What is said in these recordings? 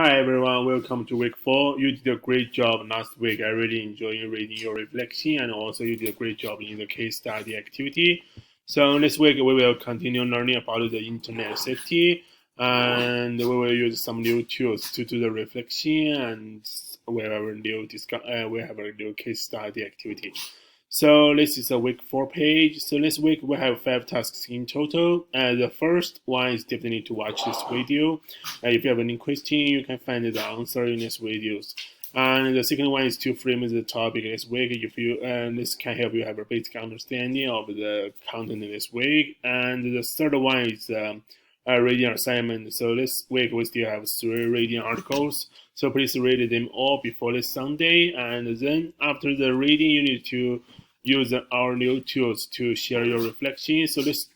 Hi everyone, welcome to week 4. You did a great job last week. I really enjoyed reading your reflection, and also you did a great job in the case study activity. So this week we will continue learning about the internet safety, and we will use some new tools to do the reflection, and we have a new case study activity. So this is a week 4 page. So this week we have 5 tasks in total. The first one is definitely to watch this video. If you have any question, you can find the answer in these videos. And the second one is to frame the topic this week. If you this can help you have a basic understanding of the content in this week. And the third one is a reading assignment. So this week we still have 3 reading articles. So please read them all before this Sunday. And then after the reading, you need to use our new tools to share your reflections. So this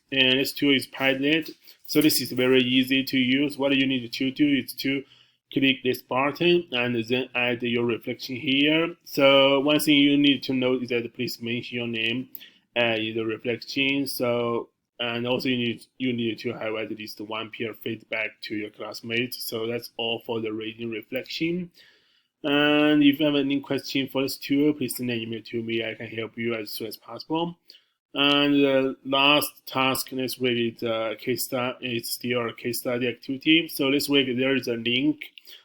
tool is Padlet. So this is very easy to use. What you need to do is to click this button and then add your reflection here. So one thing you need to know is that please mention your name in the reflection. So and also you need to have at least one peer feedback to your classmates. So that's all for the reading reflection. And if you have any question for this tool, please send an email to me. I can help you as soon as possible. And the last task this week is it's still a case study activity. So this week there is a link.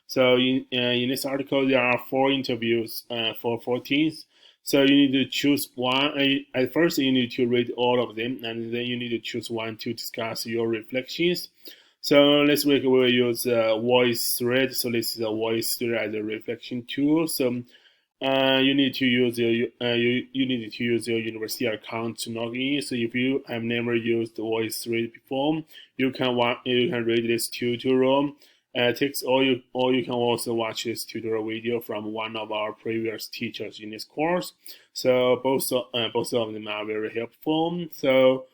So in this article there are 4 interviews for 14th. So you need to choose one. At first you need to read all of them, and then you need to choose one to discuss your reflections. So this week we will use VoiceThread. So this is a VoiceThread as a reflection tool. So you need to use you need to use your university account to log in. So if you have never used VoiceThread before, you can read this tutorial text, or you can also watch this tutorial video from one of our previous teachers in this course. So both of them are very helpful. So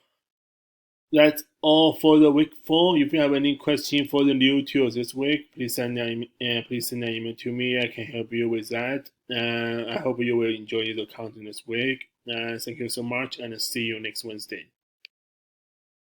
that's all for the week 4. If you have any question for the new tools this week, please send an email to me. I can help you with that. I hope you will enjoy the content this week. Thank you so much, and see you next Wednesday.